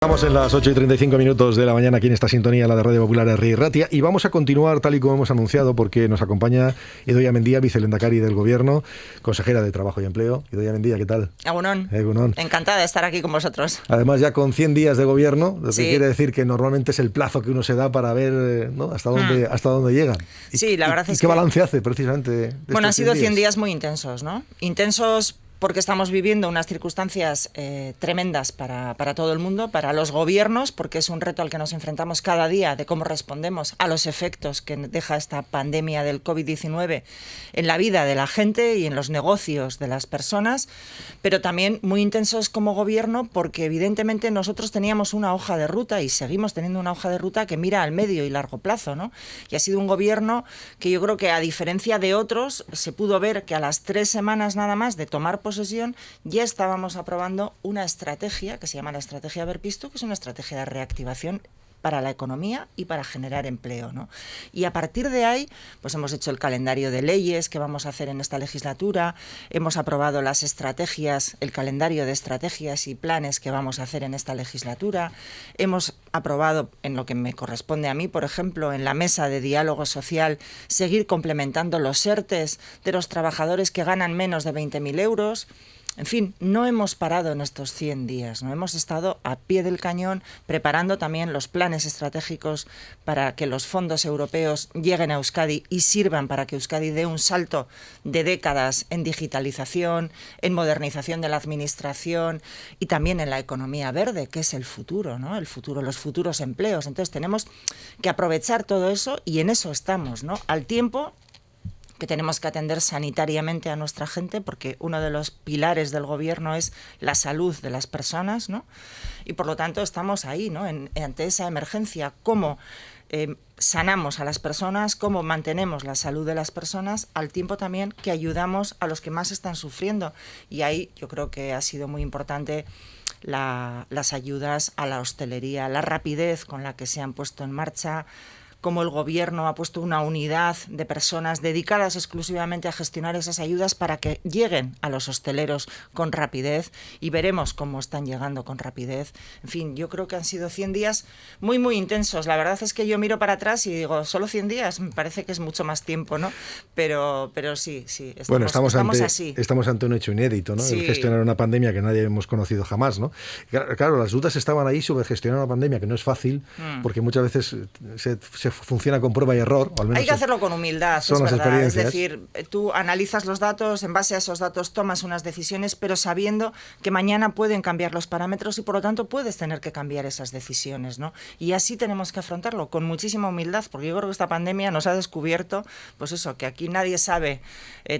Estamos en las 8:35 de la mañana aquí en esta sintonía, la de Radio Popular Herri y Ratia, y vamos a continuar tal y como hemos anunciado porque nos acompaña Idoia Mendia, vicelendakari del Gobierno, consejera de Trabajo y Empleo. Idoia Mendia, ¿qué tal? Egunon. Egunon. Encantada de estar aquí con vosotros. Además ya con 100 días de gobierno, lo que Sí. quiere decir que normalmente es el plazo que uno se da para ver, ¿no?, hasta dónde llegan. Sí, la verdad es ¿Qué que... balance hace precisamente de Bueno, han estos sido 100 días? días muy intensos, ¿no? Intensos porque estamos viviendo unas circunstancias tremendas para todo el mundo, para los gobiernos, porque es un reto al que nos enfrentamos cada día de cómo respondemos a los efectos que deja esta pandemia del COVID-19 en la vida de la gente y en los negocios de las personas, pero también muy intensos como gobierno porque evidentemente nosotros teníamos una hoja de ruta y seguimos teniendo una hoja de ruta que mira al medio y largo plazo, ¿no? Y ha sido un gobierno que yo creo que, a diferencia de otros, se pudo ver que a las 3 semanas nada más de tomar posesión ya estábamos aprobando una estrategia que se llama la estrategia Berpiztu, que es una estrategia de reactivación para la economía y para generar empleo, ¿no? Y a partir de ahí, pues hemos hecho el calendario de leyes que vamos a hacer en esta legislatura, hemos aprobado las estrategias, el calendario de estrategias y planes que vamos a hacer en esta legislatura, hemos aprobado, en lo que me corresponde a mí, por ejemplo, en la mesa de diálogo social, seguir complementando los ERTEs de los trabajadores que ganan menos de 20.000 euros. En fin, no hemos parado en estos 100 días, no hemos estado a pie del cañón preparando también los planes estratégicos para que los fondos europeos lleguen a Euskadi y sirvan para que Euskadi dé un salto de décadas en digitalización, en modernización de la administración y también en la economía verde, que es el futuro, ¿no? El futuro, los futuros empleos. Entonces tenemos que aprovechar todo eso y en eso estamos, ¿no? Al tiempo que tenemos que atender sanitariamente a nuestra gente, porque uno de los pilares del gobierno es la salud de las personas, ¿no? Y por lo tanto estamos ahí, ¿no? Ante esa emergencia, cómo sanamos a las personas, cómo mantenemos la salud de las personas, al tiempo también que ayudamos a los que más están sufriendo. Y ahí yo creo que ha sido muy importante las ayudas a la hostelería, la rapidez con la que se han puesto en marcha, como el gobierno ha puesto una unidad de personas dedicadas exclusivamente a gestionar esas ayudas para que lleguen a los hosteleros con rapidez, y veremos cómo están llegando con rapidez. En fin, yo creo que han sido 100 días muy, muy intensos. La verdad es que yo miro para atrás y digo, solo 100 días, me parece que es mucho más tiempo, ¿no? Pero sí, estamos así. Estamos ante un hecho inédito, ¿no? Sí. El gestionar una pandemia que nadie hemos conocido jamás, ¿no? Claro, las dudas estaban ahí sobre gestionar una pandemia que no es fácil, porque muchas veces se funciona con prueba y error. O al menos hay que hacerlo con humildad, es verdad. Es decir, tú analizas los datos, en base a esos datos tomas unas decisiones, pero sabiendo que mañana pueden cambiar los parámetros y por lo tanto puedes tener que cambiar esas decisiones, ¿no? Y así tenemos que afrontarlo, con muchísima humildad, porque yo creo que esta pandemia nos ha descubierto, pues eso, que aquí nadie sabe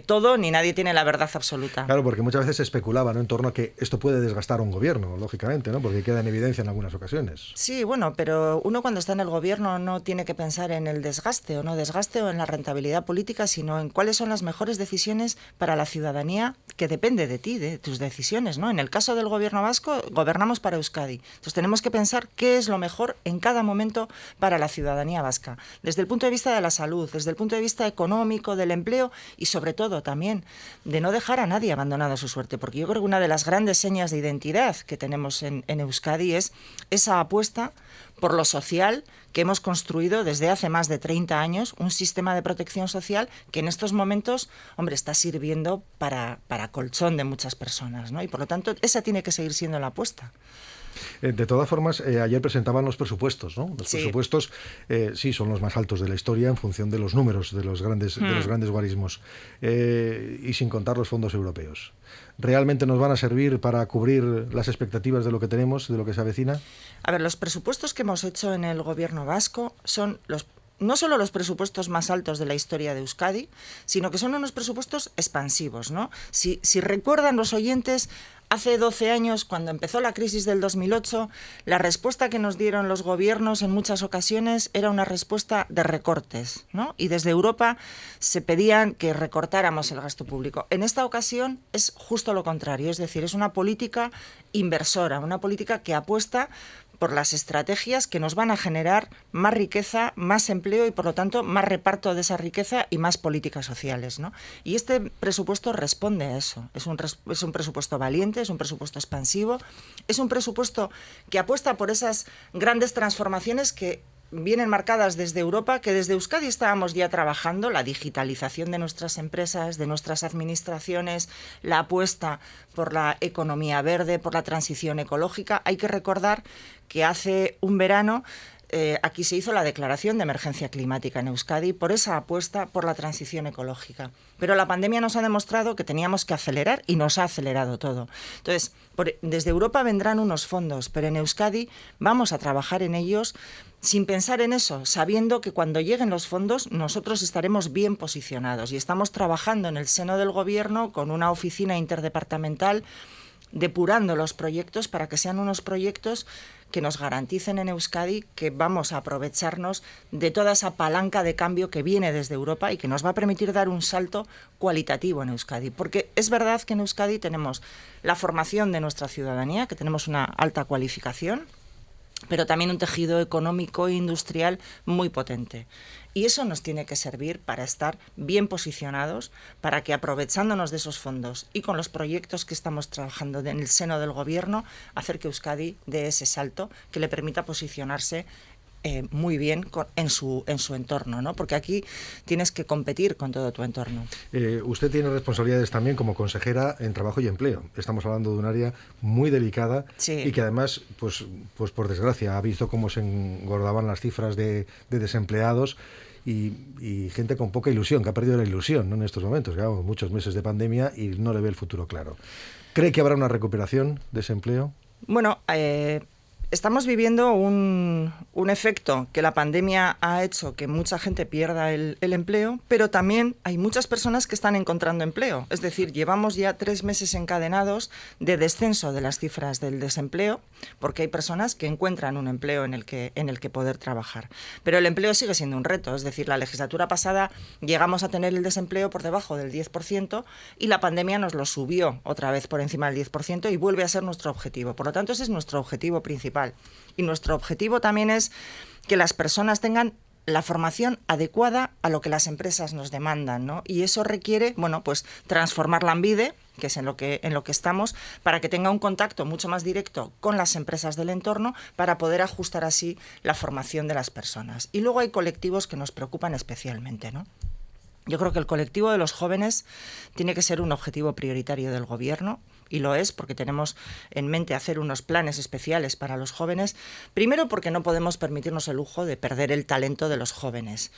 todo ni nadie tiene la verdad absoluta. Claro, porque muchas veces se especulaba, ¿no?, en torno a que esto puede desgastar a un gobierno, lógicamente, ¿no?, porque queda en evidencia en algunas ocasiones. Sí, bueno, pero uno cuando está en el gobierno no tiene que pensar en el desgaste o no desgaste o en la rentabilidad política, sino en cuáles son las mejores decisiones para la ciudadanía, que depende de ti, de tus decisiones, ¿no? En el caso del gobierno vasco, gobernamos para Euskadi. Entonces tenemos que pensar qué es lo mejor en cada momento para la ciudadanía vasca, desde el punto de vista de la salud, desde el punto de vista económico, del empleo y sobre todo también de no dejar a nadie abandonado a su suerte, porque yo creo que una de las grandes señas de identidad que tenemos en Euskadi es esa apuesta por lo social que hemos construido desde hace más de 30 años, un sistema de protección social que en estos momentos, hombre, está sirviendo para colchón de muchas personas, ¿no? Y por lo tanto, esa tiene que seguir siendo la apuesta. De todas formas, ayer presentaban los presupuestos, ¿no? Los presupuestos sí son los más altos de la historia en función de los números de los grandes guarismos, y sin contar los fondos europeos. ¿Realmente nos van a servir para cubrir las expectativas de lo que tenemos, de lo que se avecina? A ver, los presupuestos que hemos hecho en el gobierno vasco son no solo los presupuestos más altos de la historia de Euskadi, sino que son unos presupuestos expansivos, ¿no? Si recuerdan los oyentes, hace 12 años, cuando empezó la crisis del 2008, la respuesta que nos dieron los gobiernos en muchas ocasiones era una respuesta de recortes, ¿no? Y desde Europa se pedían que recortáramos el gasto público. En esta ocasión es justo lo contrario, es decir, es una política inversora, una política que apuesta por las estrategias que nos van a generar más riqueza, más empleo y, por lo tanto, más reparto de esa riqueza y más políticas sociales, ¿no? Y este presupuesto responde a eso. Es un presupuesto valiente, es un presupuesto expansivo, es un presupuesto que apuesta por esas grandes transformaciones que vienen marcadas desde Europa, que desde Euskadi estábamos ya trabajando, la digitalización de nuestras empresas, de nuestras administraciones, la apuesta por la economía verde, por la transición ecológica. Hay que recordar que hace un verano aquí se hizo la declaración de emergencia climática en Euskadi por esa apuesta por la transición ecológica. Pero la pandemia nos ha demostrado que teníamos que acelerar y nos ha acelerado todo. Entonces, desde Europa vendrán unos fondos, pero en Euskadi vamos a trabajar en ellos sin pensar en eso, sabiendo que cuando lleguen los fondos nosotros estaremos bien posicionados y estamos trabajando en el seno del Gobierno con una oficina interdepartamental depurando los proyectos para que sean unos proyectos que nos garanticen en Euskadi que vamos a aprovecharnos de toda esa palanca de cambio que viene desde Europa y que nos va a permitir dar un salto cualitativo en Euskadi. Porque es verdad que en Euskadi tenemos la formación de nuestra ciudadanía, que tenemos una alta cualificación, pero también un tejido económico e industrial muy potente. Y eso nos tiene que servir para estar bien posicionados, para que aprovechándonos de esos fondos y con los proyectos que estamos trabajando en el seno del Gobierno, hacer que Euskadi dé ese salto que le permita posicionarse muy bien en su entorno, ¿no? Porque aquí tienes que competir con todo tu entorno. Usted tiene responsabilidades también como consejera en Trabajo y Empleo. Estamos hablando de un área muy delicada, sí, y que además, pues por desgracia, ha visto cómo se engordaban las cifras de desempleados y gente con poca ilusión, que ha perdido la ilusión, ¿no? En estos momentos. Llevamos muchos meses de pandemia y no le ve el futuro claro. ¿Cree que habrá una recuperación de ese empleo? Bueno, estamos viviendo un efecto que la pandemia ha hecho que mucha gente pierda el empleo, pero también hay muchas personas que están encontrando empleo. Es decir, llevamos ya 3 meses encadenados de descenso de las cifras del desempleo, porque hay personas que encuentran un empleo en el que poder trabajar. Pero el empleo sigue siendo un reto. Es decir, la legislatura pasada llegamos a tener el desempleo por debajo del 10% y la pandemia nos lo subió otra vez por encima del 10% y vuelve a ser nuestro objetivo. Por lo tanto, ese es nuestro objetivo principal. Y nuestro objetivo también es que las personas tengan la formación adecuada a lo que las empresas nos demandan, ¿no? Y eso requiere, bueno, pues transformar Lanbide, que es en lo que estamos, para que tenga un contacto mucho más directo con las empresas del entorno para poder ajustar así la formación de las personas. Y luego hay colectivos que nos preocupan especialmente, ¿no? Yo creo que el colectivo de los jóvenes tiene que ser un objetivo prioritario del Gobierno, y lo es porque tenemos en mente hacer unos planes especiales para los jóvenes, primero porque no podemos permitirnos el lujo de perder el talento de los jóvenes.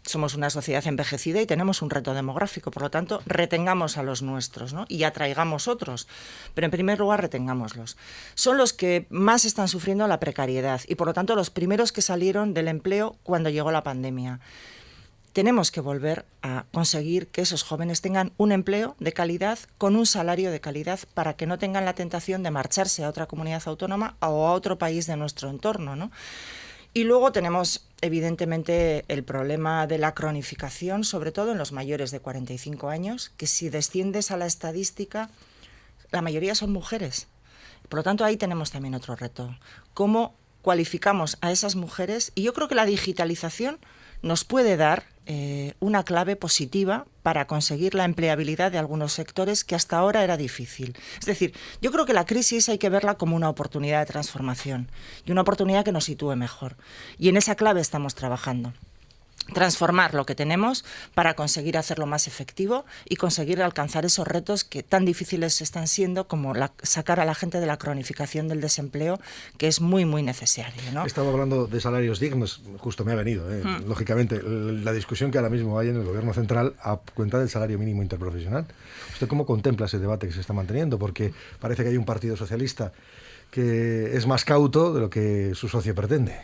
Somos una sociedad envejecida y tenemos un reto demográfico, por lo tanto, retengamos a los nuestros, ¿no? Y atraigamos otros, pero en primer lugar retengámoslos. Son los que más están sufriendo la precariedad y, por lo tanto, los primeros que salieron del empleo cuando llegó la pandemia. Tenemos que volver a conseguir que esos jóvenes tengan un empleo de calidad con un salario de calidad para que no tengan la tentación de marcharse a otra comunidad autónoma o a otro país de nuestro entorno, ¿no? Y luego tenemos, evidentemente, el problema de la cronificación, sobre todo en los mayores de 45 años, que si desciendes a la estadística, la mayoría son mujeres. Por lo tanto, ahí tenemos también otro reto. ¿Cómo cualificamos a esas mujeres? Y yo creo que la digitalización nos puede dar una clave positiva para conseguir la empleabilidad de algunos sectores que hasta ahora era difícil. Es decir, yo creo que la crisis hay que verla como una oportunidad de transformación y una oportunidad que nos sitúe mejor. Y en esa clave estamos trabajando. Transformar lo que tenemos para conseguir hacerlo más efectivo y conseguir alcanzar esos retos que tan difíciles están siendo como sacar a la gente de la cronificación del desempleo, que es muy, muy necesario, ¿no? Estaba hablando de salarios dignos, justo me ha venido, lógicamente, la discusión que ahora mismo hay en el Gobierno central a cuenta del salario mínimo interprofesional. ¿Usted cómo contempla ese debate que se está manteniendo? Porque parece que hay un partido socialista que es más cauto de lo que su socio pretende.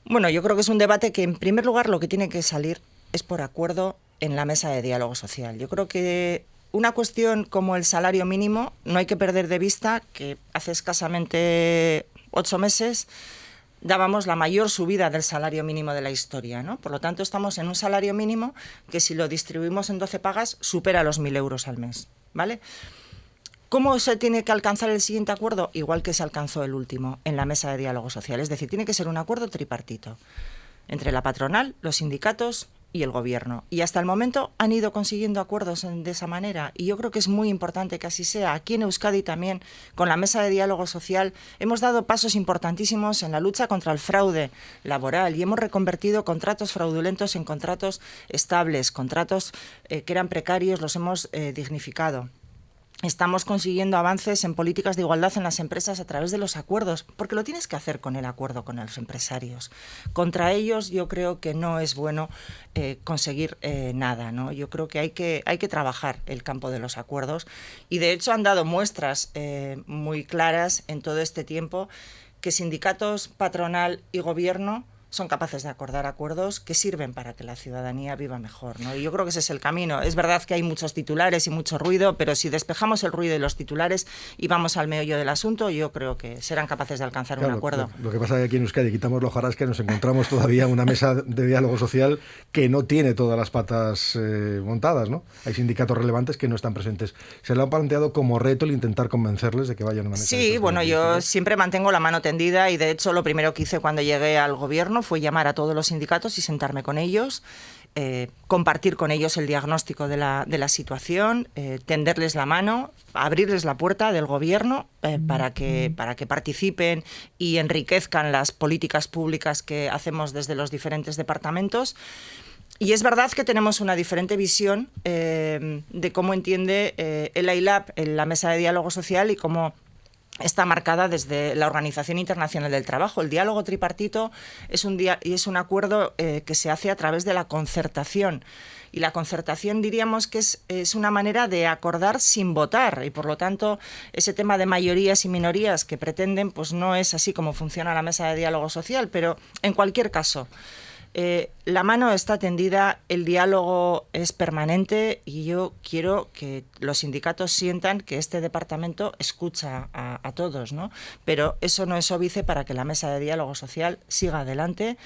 Bueno, yo creo que es un debate que, en primer lugar, lo que tiene que salir es por acuerdo en la mesa de diálogo social. Yo creo que una cuestión como el salario mínimo no hay que perder de vista que hace escasamente 8 meses dábamos la mayor subida del salario mínimo de la historia, ¿no? Por lo tanto, estamos en un salario mínimo que, si lo distribuimos en 12 pagas, supera los 1.000 euros al mes, ¿vale? ¿Cómo se tiene que alcanzar el siguiente acuerdo? Igual que se alcanzó el último, en la mesa de diálogo social. Es decir, tiene que ser un acuerdo tripartito entre la patronal, los sindicatos y el gobierno. Y hasta el momento han ido consiguiendo acuerdos de esa manera, y yo creo que es muy importante que así sea. Aquí en Euskadi también, con la mesa de diálogo social, hemos dado pasos importantísimos en la lucha contra el fraude laboral y hemos reconvertido contratos fraudulentos en contratos estables, contratos que eran precarios, los hemos dignificado. Estamos consiguiendo avances en políticas de igualdad en las empresas a través de los acuerdos, porque lo tienes que hacer con el acuerdo con los empresarios. Contra ellos yo creo que no es bueno conseguir nada, ¿no? Yo creo que hay que trabajar el campo de los acuerdos, y de hecho han dado muestras muy claras en todo este tiempo que sindicatos, patronal y gobierno son capaces de acordar acuerdos que sirven para que la ciudadanía viva mejor, ¿no? Y yo creo que ese es el camino. Es verdad que hay muchos titulares y mucho ruido, pero si despejamos el ruido y los titulares y vamos al meollo del asunto, yo creo que serán capaces de alcanzar un acuerdo. Lo que pasa es que aquí en Euskadi quitamos la hojarasca, nos encontramos todavía una mesa de diálogo social que no tiene todas las patas montadas, ¿no? Hay sindicatos relevantes que no están presentes. Se lo han planteado como reto el intentar convencerles de que vayan a una mesa. Sí, bueno, yo siempre mantengo la mano tendida, y de hecho lo primero que hice cuando llegué al gobierno fue llamar a todos los sindicatos y sentarme con ellos, compartir con ellos el diagnóstico de la situación, tenderles la mano, abrirles la puerta del gobierno para que participen y enriquezcan las políticas públicas que hacemos desde los diferentes departamentos. Y es verdad que tenemos una diferente visión de cómo entiende el AILAB en la mesa de diálogo social y cómo está marcada desde la Organización Internacional del Trabajo. El diálogo tripartito es un acuerdo que se hace a través de la concertación. Y la concertación diríamos que es una manera de acordar sin votar, y por lo tanto ese tema de mayorías y minorías que pretenden, pues no es así como funciona la mesa de diálogo social. Pero en cualquier caso, la mano está tendida, el diálogo es permanente, y yo quiero que los sindicatos sientan que este departamento escucha a todos, ¿no? Pero eso no es óbice para que la mesa de diálogo social siga adelante.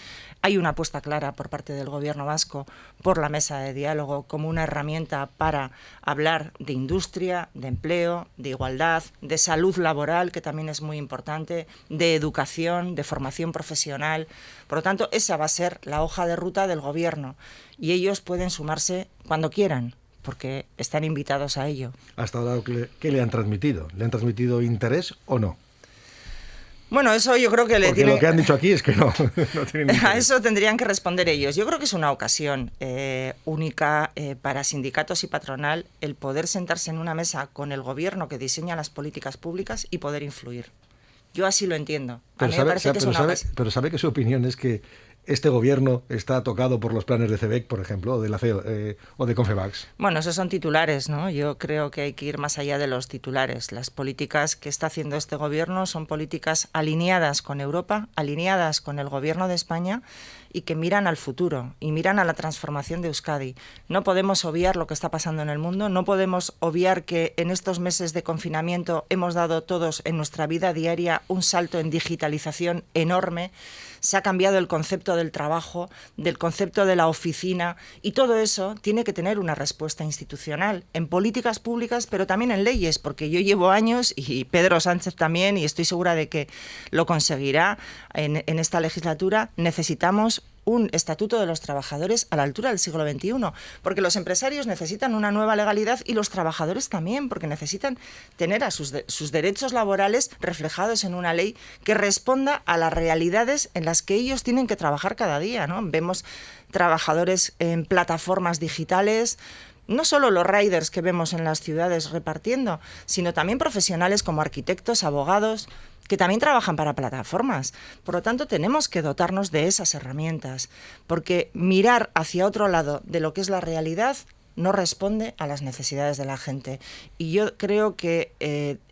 Hay una apuesta clara por parte del gobierno vasco por la mesa de diálogo como una herramienta para hablar de industria, de empleo, de igualdad, de salud laboral, que también es muy importante, de educación, de formación profesional. Por lo tanto, esa va a ser la hoja de ruta del gobierno, y ellos pueden sumarse cuando quieran, porque están invitados a ello. ¿Hasta ahora qué le han transmitido? ¿Le han transmitido interés o no? Bueno, eso yo creo que le tienen... Porque lo que han dicho aquí es que no tienen interés. A eso tendrían que responder ellos. Yo creo que es una ocasión única para sindicatos y patronal el poder sentarse en una mesa con el gobierno que diseña las políticas públicas y poder influir. Yo así lo entiendo. Pero sabe que su opinión es que este gobierno está tocado por los planes de CEBEC, por ejemplo, o de la CEO, o de Confebask. Bueno, esos son titulares, ¿no? Yo creo que hay que ir más allá de los titulares. Las políticas que está haciendo este gobierno son políticas alineadas con Europa, alineadas con el gobierno de España, y que miran al futuro y miran a la transformación de Euskadi. No podemos obviar lo que está pasando en el mundo, no podemos obviar que en estos meses de confinamiento hemos dado todos en nuestra vida diaria un salto en digitalización enorme. Se ha cambiado el concepto del trabajo, del concepto de la oficina, y todo eso tiene que tener una respuesta institucional en políticas públicas, pero también en leyes, porque yo llevo años, y Pedro Sánchez también, y estoy segura de que lo conseguirá en esta legislatura. Necesitamos un estatuto de los trabajadores a la altura del siglo XXI, porque los empresarios necesitan una nueva legalidad y los trabajadores también, porque necesitan tener a sus derechos laborales reflejados en una ley que responda a las realidades en las que ellos tienen que trabajar cada día, ¿no? Vemos trabajadores en plataformas digitales, no solo los riders que vemos en las ciudades repartiendo, sino también profesionales como arquitectos, abogados, que también trabajan para plataformas. Por lo tanto, tenemos que dotarnos de esas herramientas, porque mirar hacia otro lado de lo que es la realidad no responde a las necesidades de la gente. Y yo creo que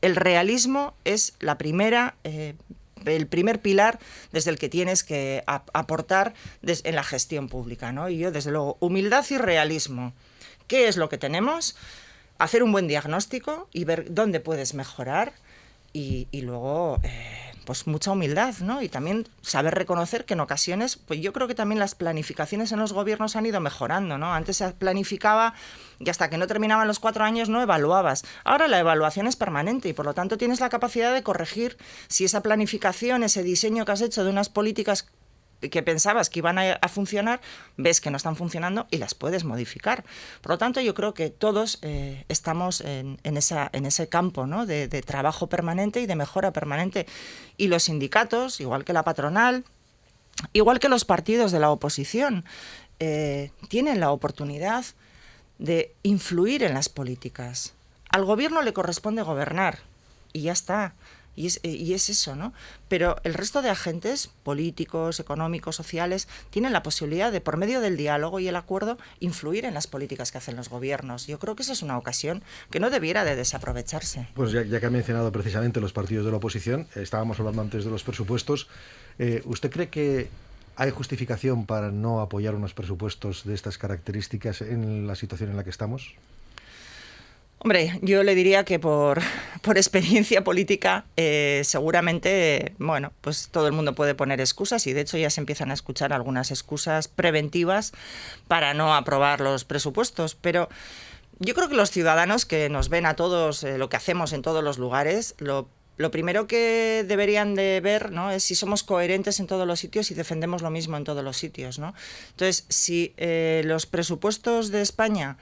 el realismo es el primer pilar desde el que tienes que aportar en la gestión pública, ¿no? Y yo, desde luego, humildad y realismo. ¿Qué es lo que tenemos? Hacer un buen diagnóstico y ver dónde puedes mejorar, y luego pues mucha humildad, ¿no? Y también saber reconocer que en ocasiones, pues yo creo que también las planificaciones en los gobiernos han ido mejorando, ¿no? Antes se planificaba y hasta que no terminaban los 4 años no evaluabas. Ahora la evaluación es permanente y por lo tanto tienes la capacidad de corregir si esa planificación, ese diseño que has hecho de unas políticas que pensabas que iban a funcionar, ves que no están funcionando y las puedes modificar. Por lo tanto, yo creo que todos estamos en ese campo, ¿no? de trabajo permanente y de mejora permanente. Y los sindicatos, igual que la patronal, igual que los partidos de la oposición, tienen la oportunidad de influir en las políticas. Al gobierno le corresponde gobernar y ya está. Y es eso, ¿no? Pero el resto de agentes políticos, económicos, sociales, tienen la posibilidad de, por medio del diálogo y el acuerdo, influir en las políticas que hacen los gobiernos. Yo creo que esa es una ocasión que no debiera de desaprovecharse. Pues ya que ha mencionado precisamente los partidos de la oposición, estábamos hablando antes de los presupuestos. ¿Usted cree que hay justificación para no apoyar unos presupuestos de estas características en la situación en la que estamos? Hombre, yo le diría que por experiencia política seguramente, bueno, pues todo el mundo puede poner excusas y de hecho ya se empiezan a escuchar algunas excusas preventivas para no aprobar los presupuestos, pero yo creo que los ciudadanos que nos ven a todos lo que hacemos en todos los lugares, lo primero que deberían de ver, ¿no?, es si somos coherentes en todos los sitios y defendemos lo mismo en todos los sitios, ¿no? Entonces, si los presupuestos de España,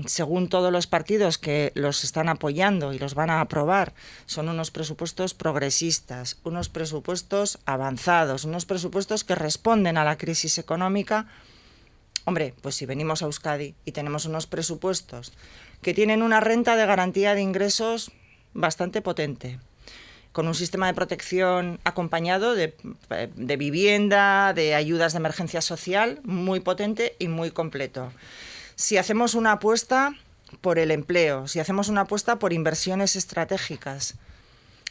según todos los partidos que los están apoyando y los van a aprobar, son unos presupuestos progresistas, unos presupuestos avanzados, unos presupuestos que responden a la crisis económica, hombre, pues si venimos a Euskadi y tenemos unos presupuestos que tienen una renta de garantía de ingresos bastante potente, con un sistema de protección acompañado de vivienda, de ayudas de emergencia social muy potente y muy completo. Si hacemos una apuesta por el empleo, si hacemos una apuesta por inversiones estratégicas,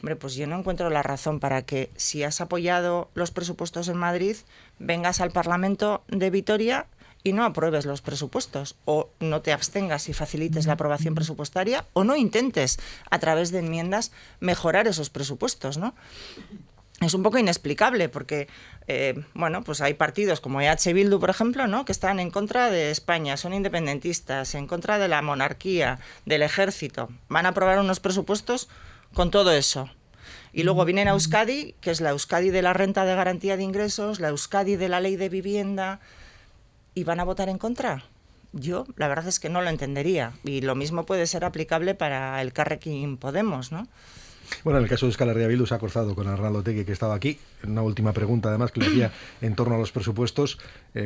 hombre, pues yo no encuentro la razón para que, si has apoyado los presupuestos en Madrid, vengas al Parlamento de Vitoria y no apruebes los presupuestos, o no te abstengas y facilites la aprobación presupuestaria, o no intentes, a través de enmiendas, mejorar esos presupuestos, ¿no? Es un poco inexplicable porque, bueno, pues hay partidos como EH Bildu, por ejemplo, ¿no?, que están en contra de España, son independentistas, en contra de la monarquía, del ejército. Van a aprobar unos presupuestos con todo eso. Y luego vienen a Euskadi, que es la Euskadi de la renta de garantía de ingresos, la Euskadi de la ley de vivienda, y van a votar en contra. Yo, la verdad es que no lo entendería. Y lo mismo puede ser aplicable para el Elkarrekin Podemos, ¿no? Bueno, en el caso de Euskal Herria Bildu se ha cruzado con Arnaldo Otegi, que estaba aquí. Una última pregunta, además, que le hacía en torno a los presupuestos.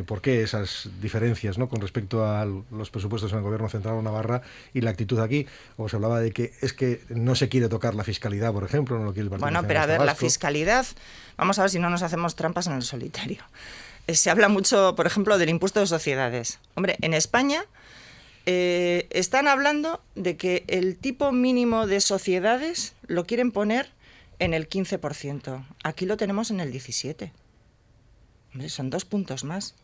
¿Por qué esas diferencias, ¿no?, con respecto a los presupuestos en el Gobierno Central o Navarra y la actitud aquí? O se hablaba de que es que no se quiere tocar la fiscalidad, por ejemplo, no lo quiere el Partido Bueno, pero a ver, Vasco. la fiscalidad, vamos a ver si no nos hacemos trampas en el solitario. Se habla mucho, por ejemplo, del impuesto de sociedades. Hombre, en España están hablando de que el tipo mínimo de sociedades lo quieren poner en el 15%. Aquí lo tenemos en el 17%. Hombre, son 2 puntos más.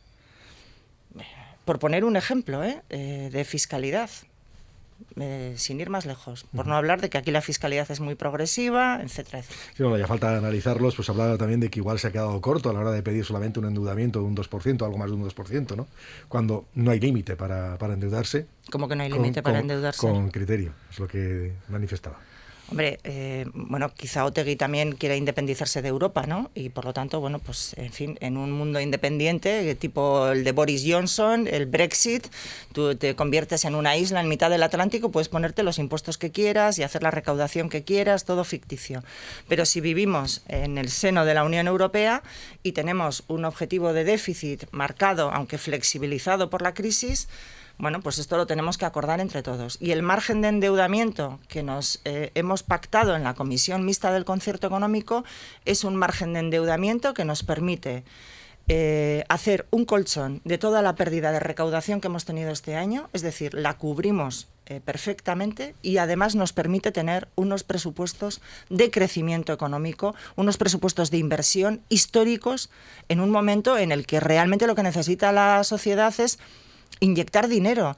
Por poner un ejemplo de fiscalidad, sin ir más lejos. Por no hablar de que aquí la fiscalidad es muy progresiva, etcétera, etcétera. Sí, bueno, ya falta de analizarlos, pues hablaba también de que igual se ha quedado corto a la hora de pedir solamente un endeudamiento de un 2%, algo más de un 2%, ¿no? Cuando no hay límite para endeudarse. ¿Cómo que no hay límite para endeudarse? Con criterio, es lo que manifestaba. Hombre, bueno, quizá Otegi también quiera independizarse de Europa, ¿no? Y por lo tanto, bueno, pues en fin, en un mundo independiente, tipo el de Boris Johnson, el Brexit, tú te conviertes en una isla en mitad del Atlántico, puedes ponerte los impuestos que quieras y hacer la recaudación que quieras, todo ficticio. Pero si vivimos en el seno de la Unión Europea y tenemos un objetivo de déficit marcado, aunque flexibilizado por la crisis, bueno, pues esto lo tenemos que acordar entre todos. Y el margen de endeudamiento que nos hemos pactado en la Comisión Mixta del Concierto Económico es un margen de endeudamiento que nos permite hacer un colchón de toda la pérdida de recaudación que hemos tenido este año, es decir, la cubrimos perfectamente y además nos permite tener unos presupuestos de crecimiento económico, unos presupuestos de inversión históricos en un momento en el que realmente lo que necesita la sociedad es inyectar dinero.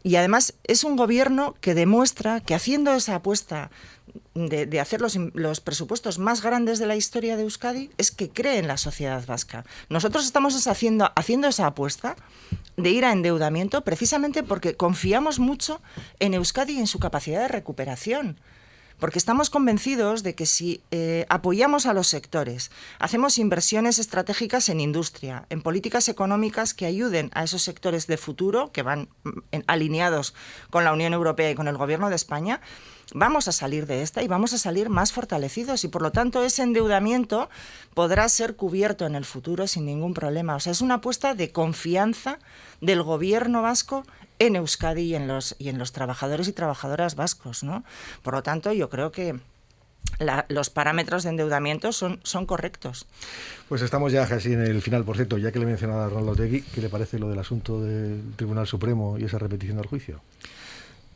Y además es un gobierno que demuestra que haciendo esa apuesta de hacer los presupuestos más grandes de la historia de Euskadi, es que cree en la sociedad vasca. Nosotros estamos haciendo esa apuesta de ir a endeudamiento precisamente porque confiamos mucho en Euskadi y en su capacidad de recuperación. Porque estamos convencidos de que si apoyamos a los sectores, hacemos inversiones estratégicas en industria, en políticas económicas que ayuden a esos sectores de futuro, que van alineados con la Unión Europea y con el Gobierno de España, vamos a salir de esta y vamos a salir más fortalecidos y, por lo tanto, ese endeudamiento podrá ser cubierto en el futuro sin ningún problema. O sea, es una apuesta de confianza del Gobierno vasco en Euskadi y en los trabajadores y trabajadoras vascos, ¿no? Por lo tanto, yo creo que los parámetros de endeudamiento son correctos. Pues estamos ya casi en el final. Por cierto, ya que le he mencionado a Arnaldo Otegi, ¿qué le parece lo del asunto del Tribunal Supremo y esa repetición del juicio?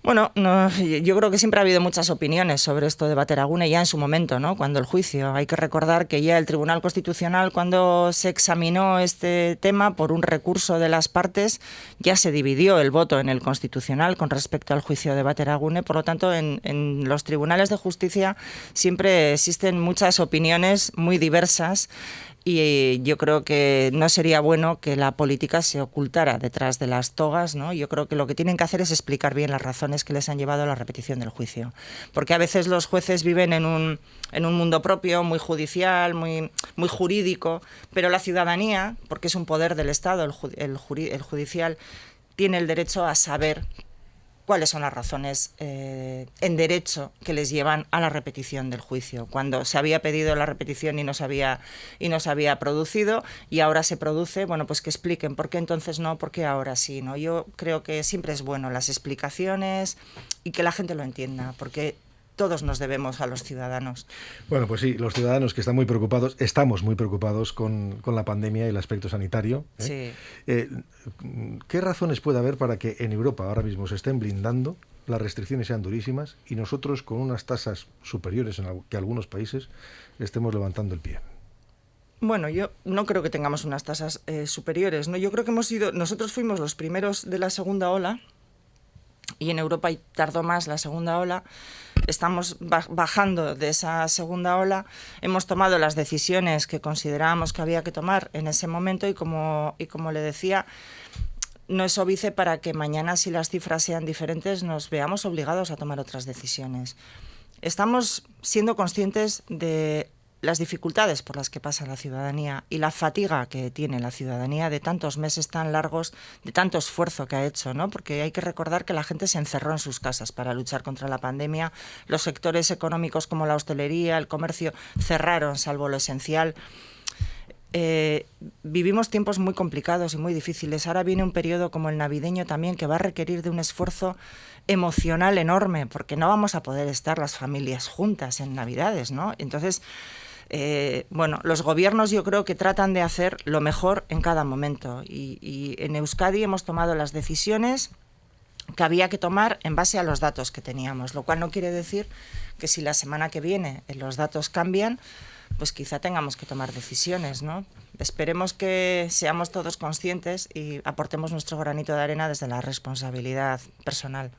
Bueno, yo creo que siempre ha habido muchas opiniones sobre esto de Bateragune ya en su momento, ¿no? Cuando el juicio. Hay que recordar que ya el Tribunal Constitucional, cuando se examinó este tema por un recurso de las partes, ya se dividió el voto en el Constitucional con respecto al juicio de Bateragune. Por lo tanto, en los tribunales de justicia siempre existen muchas opiniones muy diversas. Y yo creo que no sería bueno que la política se ocultara detrás de las togas, ¿no? Yo creo que lo que tienen que hacer es explicar bien las razones que les han llevado a la repetición del juicio. Porque a veces los jueces viven en un mundo propio, muy judicial, muy jurídico, pero la ciudadanía, porque es un poder del Estado, el judicial, tiene el derecho a saber cuáles son las razones en derecho que les llevan a la repetición del juicio. Cuando se había pedido la repetición y no se había producido y ahora se produce, bueno, pues que expliquen por qué entonces no, por qué ahora sí, ¿no? Yo creo que siempre es bueno las explicaciones y que la gente lo entienda, porque todos nos debemos a los ciudadanos. Bueno, pues sí, los ciudadanos que están muy preocupados, estamos muy preocupados con la pandemia y el aspecto sanitario. Sí. ¿Qué razones puede haber para que en Europa ahora mismo se estén blindando, las restricciones sean durísimas y nosotros con unas tasas superiores que algunos países estemos levantando el pie? Bueno, yo no creo que tengamos unas tasas superiores, ¿no? Yo creo que nosotros fuimos los primeros de la segunda ola y en Europa tardó más la segunda ola. Estamos bajando de esa segunda ola, hemos tomado las decisiones que considerábamos que había que tomar en ese momento y como le decía, no es óbice para que mañana, si las cifras sean diferentes, nos veamos obligados a tomar otras decisiones. Estamos siendo conscientes de las dificultades por las que pasa la ciudadanía y la fatiga que tiene la ciudadanía de tantos meses tan largos, de tanto esfuerzo que ha hecho, ¿no? Porque hay que recordar que la gente se encerró en sus casas para luchar contra la pandemia. Los sectores económicos como la hostelería, el comercio, cerraron, salvo lo esencial. Vivimos tiempos muy complicados y muy difíciles. Ahora viene un periodo como el navideño también que va a requerir de un esfuerzo emocional enorme, porque no vamos a poder estar las familias juntas en Navidades, ¿no? Entonces, bueno, los gobiernos yo creo que tratan de hacer lo mejor en cada momento y en Euskadi hemos tomado las decisiones que había que tomar en base a los datos que teníamos, lo cual no quiere decir que si la semana que viene los datos cambian, pues quizá tengamos que tomar decisiones, ¿no? Esperemos que seamos todos conscientes y aportemos nuestro granito de arena desde la responsabilidad personal.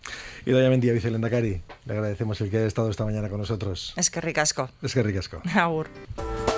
Idoia Mendia, vicelehendakari, le agradecemos el que haya estado esta mañana con nosotros. Eskerrik asko. Eskerrik asko. Agur.